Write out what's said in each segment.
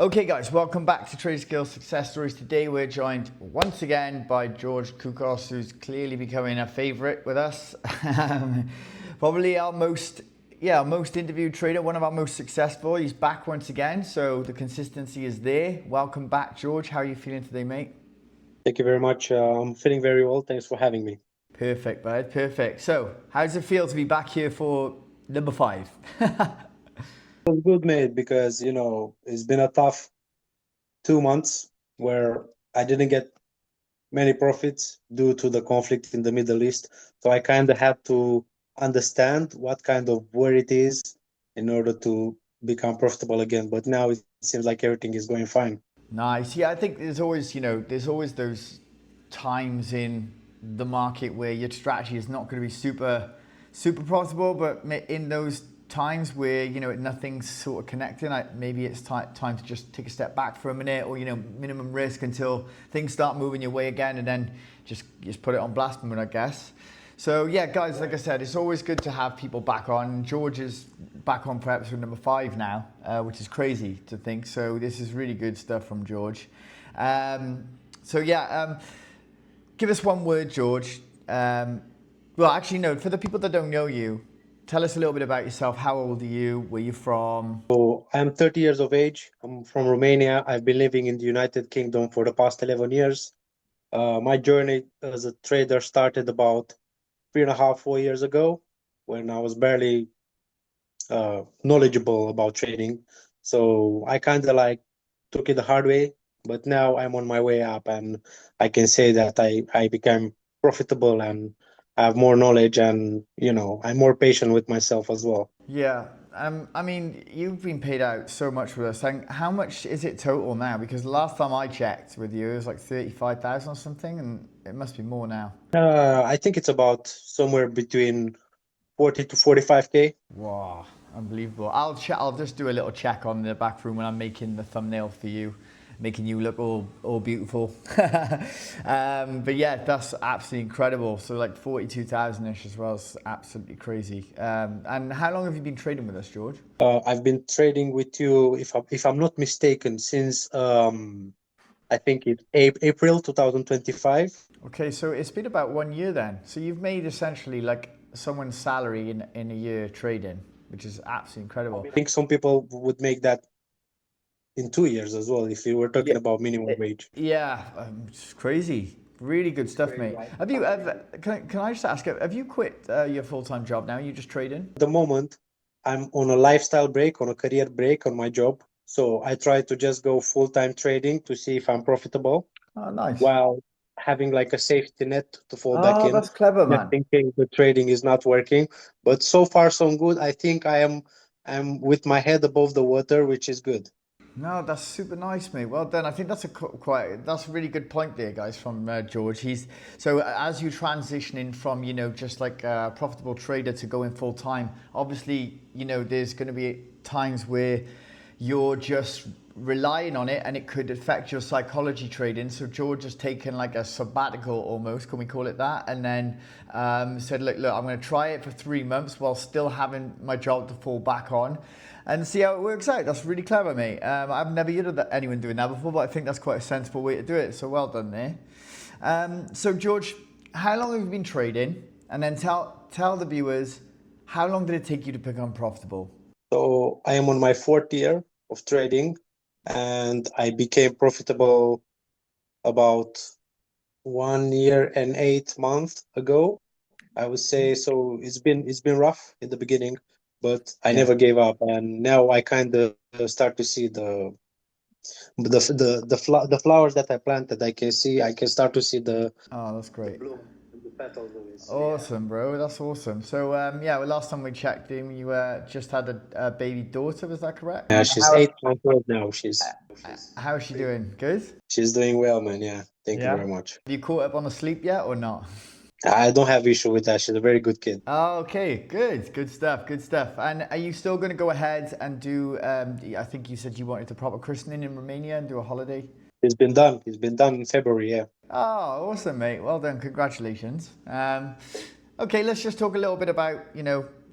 Okay guys, welcome back to Traderscale Success Stories. Today we're joined once again by George Cucos, who's clearly becoming a favorite with us. Probably our most interviewed trader, one of our most successful. He's back once again, so the consistency is there. Welcome back, George. How are you feeling today, mate? Thank you very much. I'm feeling very well. Thanks for having me. Perfect, bud. Perfect. So, how does it feel to be back here for number 5? It was good, mate, because it's been a tough 2 months where I didn't get many profits due to the conflict in the Middle East. So I kind of had to understand what kind of war it is in order to become profitable again. But now it seems like everything is going fine. Nice. Yeah, I think there's always those times in the market where your strategy is not going to be super profitable, but in those times where nothing's sort of connecting, maybe it's time to just take a step back for a minute, or minimum risk until things start moving your way again, and then just put it on blast mode, I guess. So yeah, guys, like I said, it's always good to have people back on. George is back on for episode number 5 now, which is crazy to think. So this is really good stuff from George. Give us one word, George. Well, actually, no, for the people that don't know you, tell us a little bit about yourself. How old are you? Where you from? So I'm 30 years of age. I'm from Romania. I've been living in the United Kingdom for the past 11 years. My journey as a trader started about 3.5, 4 years ago, when I was barely knowledgeable about trading. So I kind of like took it the hard way, but now I'm on my way up, and I can say that I became profitable and I have more knowledge, and I'm more patient with myself as well. Yeah. I mean, you've been paid out so much with us. And how much is it total now? Because the last time I checked with you, it was like 35,000 or something, and it must be more now. I think it's about somewhere between 40 to 45K. Wow, unbelievable. I'll just do a little check on the back room when I'm making the thumbnail for you, making you look all beautiful. But yeah, that's absolutely incredible. So like 42,000-ish as well is absolutely crazy. And how long have you been trading with us, George? I've been trading with you, if I'm not mistaken, since I think it's April 2025. Okay, so it's been about 1 year then. So you've made essentially like someone's salary in a year trading, which is absolutely incredible. I think some people would make that in 2 years as well, if you were Yeah, talking about minimum wage. yeah, it's crazy. Really good stuff, mate. Have you ever? Can I just ask? Have you quit your full-time job now? You just trading? At the moment, I'm on a lifestyle break, on a career break on my job. So I try to just go full-time trading to see if I'm profitable, Oh, nice. while having like a safety net to fall back Oh, in, that's clever, just man. in case the trading is not working. But so far, so good. I think I'm with my head above the water, which is good. No, that's super nice, mate. Well done. I think that's that's a really good point there, guys, from George. As you transitioning from just like a profitable trader to going full time. Obviously, there's going to be times where you're just relying on it, and it could affect your psychology trading. So George has taken like a sabbatical almost, can we call it that? And then said, look, I'm going to try it for 3 months while still having my job to fall back on, and see how it works out. That's really clever, mate. I've never heard of anyone doing that before, but I think that's quite a sensible way to do it. So well done there. So George, how long have you been trading? And then tell the viewers, how long did it take you to become profitable? So I am on my 4th year of trading, and I became profitable about 1 year and 8 months ago, I would say. So it's been rough in the beginning, but I Yeah. never gave up, and now I kind of start to see the flowers that I planted. I can start to see Oh, that's the great. bloom and the petals of it. So yeah. Awesome, bro. That's awesome. So, well, last time we checked in, you just had a baby daughter. Was that correct? Yeah, she's 8 months old now. How is she doing? Good? She's doing well, man. Yeah, thank you Yeah. very much. Have you caught up on the sleep yet or not? I don't have issue with that. She's a very good kid. Oh, okay, good. Good stuff. Good stuff. And are you still going to go ahead and do, I think you said you wanted to proper christening in Romania and do a holiday? It's been done. It's been done in February. Yeah. Oh, awesome, mate. Well done. Congratulations. Okay, let's just talk a little bit about,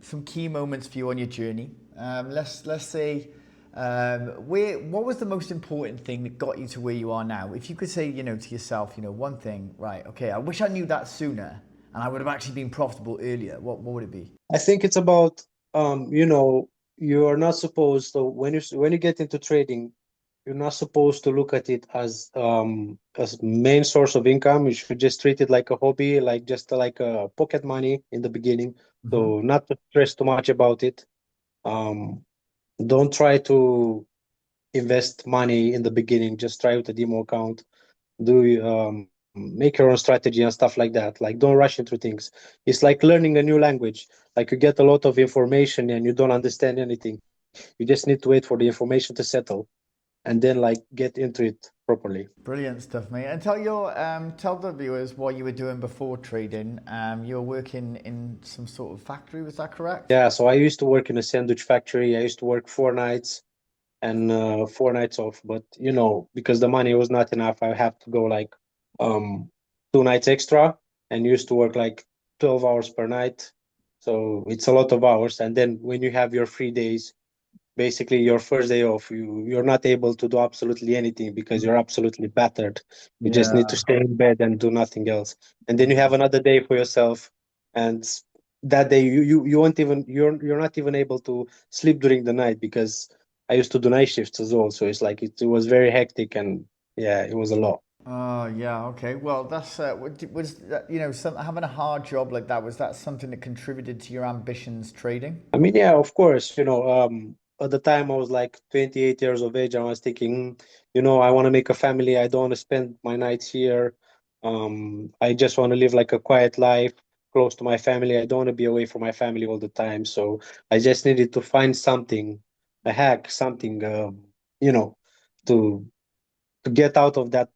some key moments for you on your journey. Let's say What was the most important thing that got you to where you are now? If you could say, to yourself, one thing, right? Okay, I wish I knew that sooner, and I would have actually been profitable earlier. What would it be? I think it's about you are not supposed to when you get into trading, you're not supposed to look at it as main source of income. You should just treat it like a hobby, like just like a pocket money in the beginning. Hmm. So not to stress too much about it. Um, don't try to invest money in the beginning. Just try with a demo account. Do make your own strategy and stuff like that. Like don't rush into things. It's like learning a new language. Like you get a lot of information and you don't understand anything. You just need to wait for the information to settle and then like get into it properly. Brilliant stuff, mate. And tell the viewers what you were doing before trading. You were working in some sort of factory, was that correct? Yeah, so I used to work in a sandwich factory. I used to work 4 nights and 4 nights off, but because the money was not enough, I have to go like um 2 nights extra and used to work like 12 hours per night. So it's a lot of hours. And then when you have your free days, basically your first day off, you're not able to do absolutely anything because you're absolutely battered. You just need to Yeah. stay in bed and do nothing else. And then you have another day for yourself, and that day you won't even you're not even able to sleep during the night because I used to do night shifts as well. So it's like it was very hectic, and yeah, it was a lot. Oh, yeah. Okay. Well, that's was that, having a hard job like that, was that something that contributed to your ambitions trading? I mean, yeah, of course, at the time I was like 28 years of age. I was thinking, I want to make a family. I don't want to spend my nights here. I just want to live like a quiet life, close to my family. I don't want to be away from my family all the time. So I just needed to find something, a hack, something, you know, to to get out of that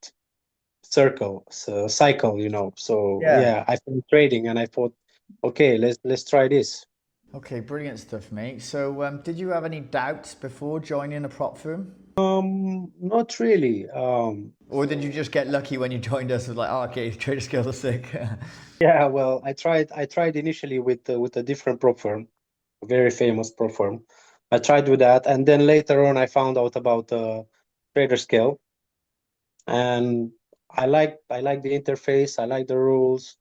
cycle. So Yeah. yeah, I found trading, and I thought, okay, let's try this. Okay, brilliant stuff, mate. So, did you have any doubts before joining a prop firm? Not really. Or did you just get lucky when you joined us? With like, oh, okay, trader skills are sick. Yeah, well, I tried initially with a different prop firm, a very famous prop firm. I tried with that, and then later on, I found out about Traderscale, and I like the interface, I like the rules,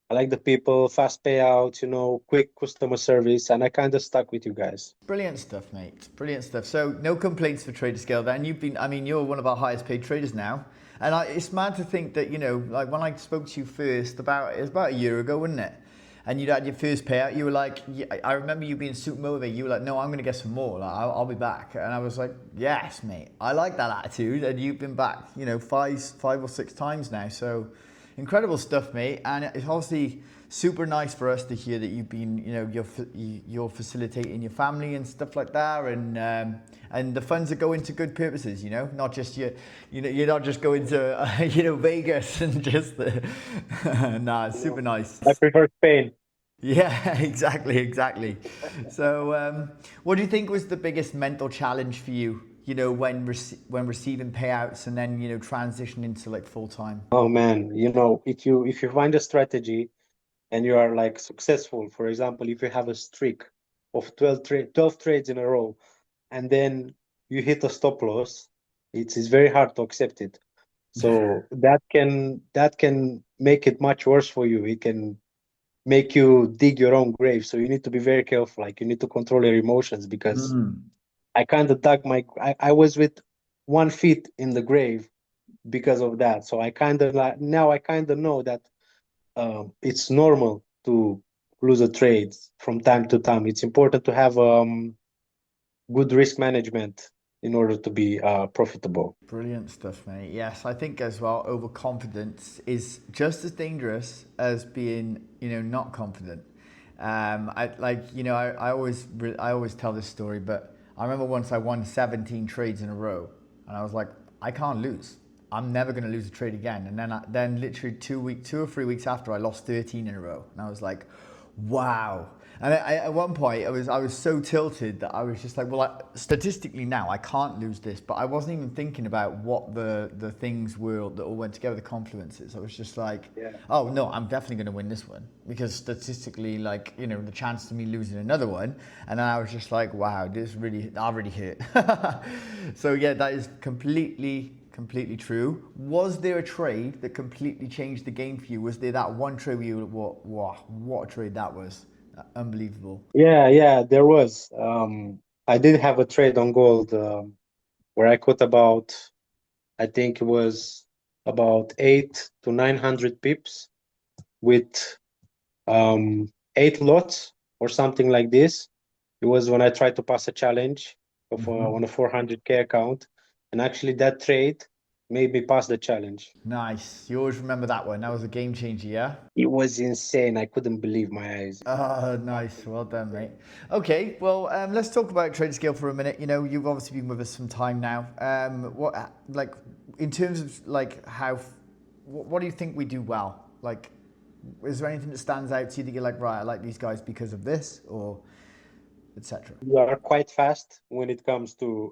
I like the people, fast payouts, quick customer service, and I kind of stuck with you guys. Brilliant stuff, mate. Brilliant stuff. So, no complaints for Traderscale then. You're one of our highest paid traders now. And it's mad to think that, like when I spoke to you first, it was about a year ago, wasn't it? And you'd had your first payout, you were like, yeah, I remember you being super motivated. You were like, no, I'm going to get some more. Like, I'll be back. And I was like, yes, mate. I like that attitude. And you've been back, five or six times now. So incredible stuff, mate. And it's obviously super nice for us to hear that you've been, you're facilitating your family and stuff like that, and the funds are going to good purposes. Not just you're not just going to Vegas and just nah, it's super nice. I prefer Spain. Yeah, exactly. So, what do you think was the biggest mental challenge for you? When receiving payouts and then transitioning into like full time. Oh man, if you find a strategy and you are like successful, for example, if you have a streak of 12 trades in a row, and then you hit a stop loss, it's very hard to accept it. So that can make it much worse for you. It can make you dig your own grave. So you need to be very careful. Like you need to control your emotions because Mm. I kind of I was with 1 foot in the grave because of that. So I kind of like now I kind of know that it's normal to lose a trade from time to time. It's important to have good risk management in order to be profitable. Brilliant stuff, mate. Yes, I think as well, overconfidence is just as dangerous as being, not confident. I always tell this story, but I remember once I won 17 trades in a row, and I was like, I can't lose. I'm never going to lose a trade again. And then literally 2 or 3 weeks after, I lost 13 in a row, and I was like, wow. And at one point, I was so tilted that I was just like, well, statistically now, I can't lose this. But I wasn't even thinking about what the things were that all went together, the confluences. I was just like, Yeah. oh no, I'm definitely going to win this one because statistically, like, you know, the chance of me losing another one. And then I was just like, wow, this really, I really hit. So yeah, that is completely true. Was there a trade that completely changed the game for you? Was there that one trade where you were, what a trade that was? Unbelievable. Yeah, there was. I did have a trade on gold where I caught about, I think it was about 800 to 900 pips with 8 lots or something like this. It was when I tried to pass a challenge of on a 400K account, and actually that trade made me pass the challenge. Nice. You always remember that one. That was a game changer, yeah? It was insane. I couldn't believe my eyes. Nice. Well done, mate. Okay, well, let's talk about Traderscale for a minute. You know, you've obviously been with us some time now. Like, in terms of like what do you think we do well? Like, is there anything that stands out to you that you're like, right, I like these guys because of this, or etc. We are quite fast when it comes to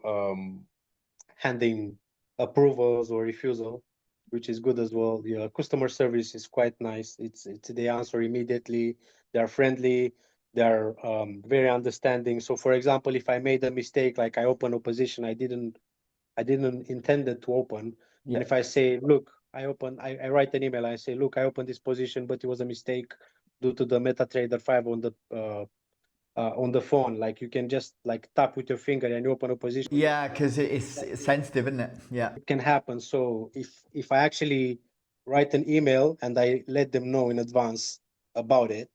handing approvals or refusal, which is good as well. Yeah, customer service is quite nice. It's they answer immediately. They are friendly. They are very understanding. So, for example, if I made a mistake, like I open a position I didn't intend it to open, and Yeah. if I say, look, I write an email. I say, look, I opened this position, but it was a mistake due to the MetaTrader 5 on the phone. Like you can just like tap with your finger and you open a position. Yeah, because it's sensitive, isn't it? Yeah. It can happen. So if I actually write an email and I let them know in advance about it,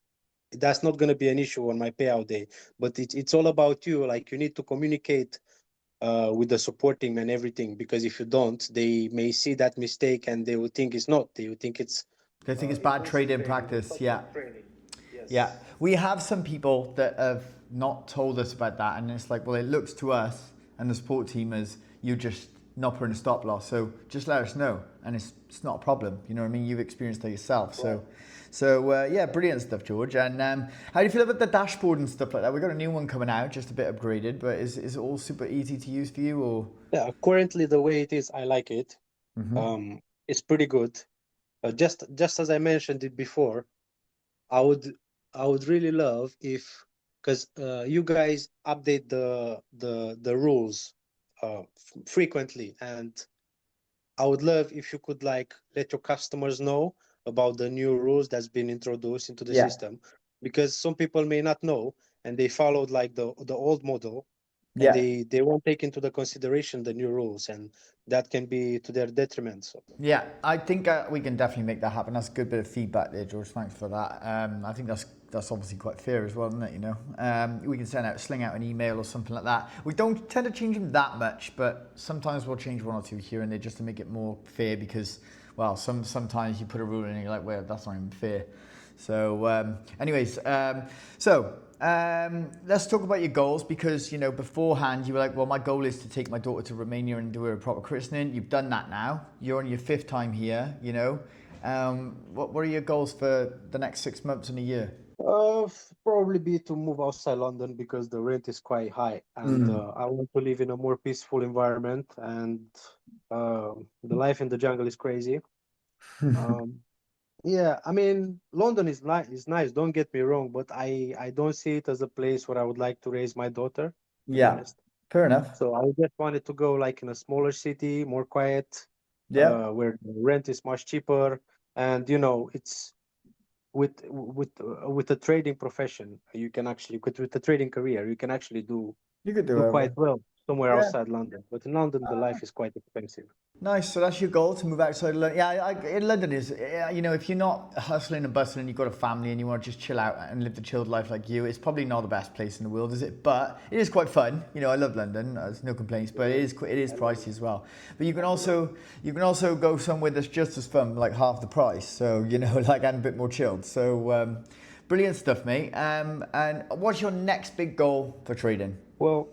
that's not going to be an issue on my payout day. But it's all about you. Like you need to communicate with the support team and everything, because if you don't, they may see that mistake and they will think it's not. They will think I think it's bad impulsive trading trading or practice. Yeah. top-up trading. Yeah, Yes. we have some people that have not told us about that, and it's like, well, it looks to us and the support team as you just not putting a stop loss. So just let us know, and it's not a problem. You know what I mean? You've experienced it yourself. Right. So yeah, brilliant stuff, George. And how do you feel about the dashboard and stuff like that? We got a new one coming out, just a bit upgraded, but is it all super easy to use for you, or? Yeah, currently the way it is, I like it. It's pretty good. Just as I mentioned it before, I would I would really love if, because you guys update the rules frequently, and I would love if you could like let your customers know about the new rules that's been introduced into the Yeah. system, because some people may not know and they followed like the old model, and Yeah. they won't take into the consideration the new rules, and that can be to their detriment. So Yeah, I think we can definitely make that happen. That's a good bit of feedback there, George. Thanks for that. I think that's obviously quite fair as well, isn't it? You know, we can sling out an email or something like that. We don't tend to change them that much, but sometimes we'll change one or two here and there just to make it more fair. Because, well, sometimes you put a rule in and you're like, well, that's not even fair. So, let's talk about your goals, because, you know, beforehand you were like, well, my goal is to take my daughter to Romania and do her a proper christening. You've done that now. You're on your 5th time here, you know. What are your goals for the next 6 months and a year? probably be to move outside London because the rent is quite high, and I want to live in a more peaceful environment. And the life in the jungle is crazy. Um, yeah, I mean, London is nice. Is nice. Don't get me wrong, but I don't see it as a place where I would like to raise my daughter, to be Yeah, honest. fair enough. So I just wanted to go like in a smaller city, more quiet, Yeah. where the rent is much cheaper, and it's with a trading profession, you can actually with a trading career, you can actually You could do do it. quite well somewhere Yeah. outside London. But in London, the life is quite expensive. Nice. So that's your goal, to move outside of London. Yeah, in London is, you know, if you're not hustling and bustling and you've got a family and you want to just chill out and live the chilled life like you, it's probably not the best place in the world, is it? But it is quite fun. You know, I love London. There's no complaints, but it is pricey as well. But you can also go somewhere that's just as fun, like half the price. So, you know, like, and a bit more chilled. So brilliant stuff, mate. And what's your next big goal for trading? Well,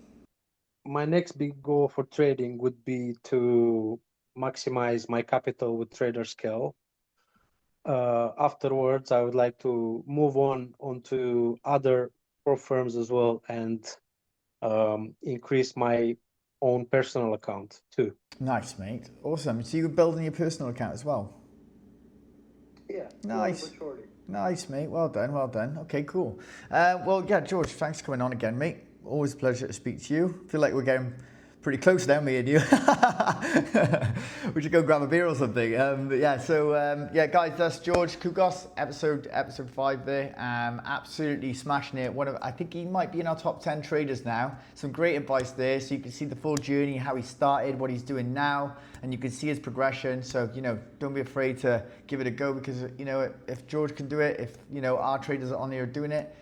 my next big goal for trading would be to maximize my capital with Traderscale. Afterwards, I would like to move on onto other for firms as well, and increase my own personal account too. Nice, mate. Awesome. So you're building your personal account as well? Yeah, Nice. Nice, mate. Well done, well done. Okay, cool. Well, yeah, George, thanks for coming on again, mate. Always a pleasure to speak to you. Feel like we're getting pretty close now, me and you. We should go grab a beer or something. But yeah, so yeah, guys, that's George Cucos, episode 5 there. Absolutely smashing it. I think he might be in our top 10 traders now. Some great advice there, so you can see the full journey, how he started, what he's doing now, and you can see his progression. So, you know, don't be afraid to give it a go, because, you know, if George can do it, if, you know, our traders on there are doing it,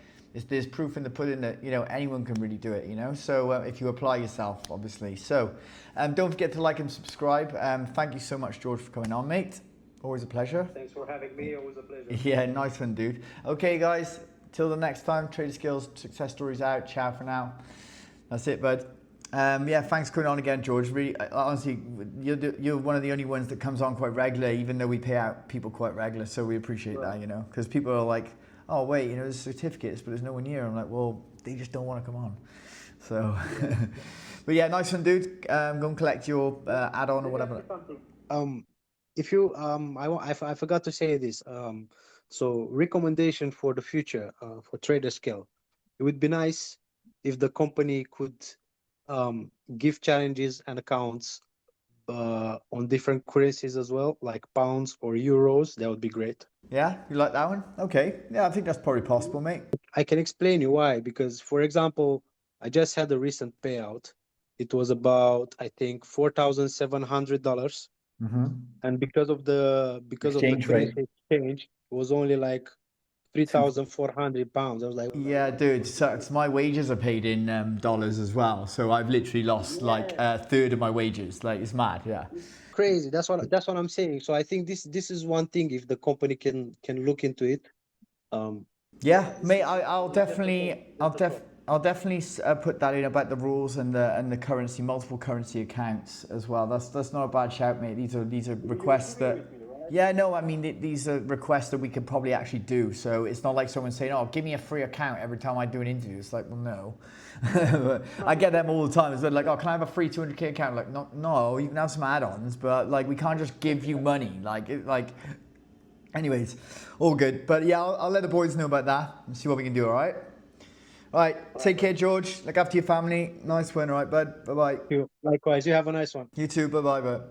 there's proof in the pudding that, you know, anyone can really do it, you know. So if you apply yourself, obviously. So don't forget to like and subscribe. Thank you so much, George, for coming on, mate. Always a pleasure. Thanks for having me. Always a pleasure. Yeah, nice one, dude. Okay, guys, till the next time. Traderscale Success Stories out. Ciao for now. That's it, bud. Yeah, thanks for coming on again, George. Really, honestly, you're one of the only ones that comes on quite regular, even though we pay out people quite regular. So we appreciate that, you know, because people are like, oh wait, you know, there's certificates, but there's no one here. I'm like, well, they just don't want to come on. So, but yeah, nice one, dude. Go and collect your add-on or whatever. If you I forgot to say this. So recommendation for the future for Traderscale, it would be nice if the company could give challenges and accounts on different currencies as well, like pounds or euros. That would be great. Yeah, you like that one? Okay. Yeah, I think that's probably possible, mate. I can explain you why. Because, for example, I just had a recent payout. It was about, I think, $4,700, and because of the Exchange rate. currency exchange, it was only like £3,400. I was like, Yeah, dude. So my wages are paid in dollars as well. So I've literally lost like a third of my wages. Like, it's mad. Yeah. crazy. That's what I'm saying. So I think this is one thing, if the company can look into it. Yeah, mate. I'll definitely put that in about the rules and the currency, multiple currency accounts as well. That's not a bad shout, mate. These are requests that. Yeah, no, I mean, these are requests that we could probably actually do. So it's not like someone saying, oh, give me a free account every time I do an interview. It's like, well, no. I get them all the time. It's like, oh, can I have a free 200K account? Like, no, you can have some add-ons, but like, we can't just give you money. Anyways, all good. But yeah, I'll let the boys know about that and see what we can do, all right? All right, take care, George. Look after your family. Nice one, all right, bud? Bye-bye. Likewise, you have a nice one. You too, bye-bye, bud.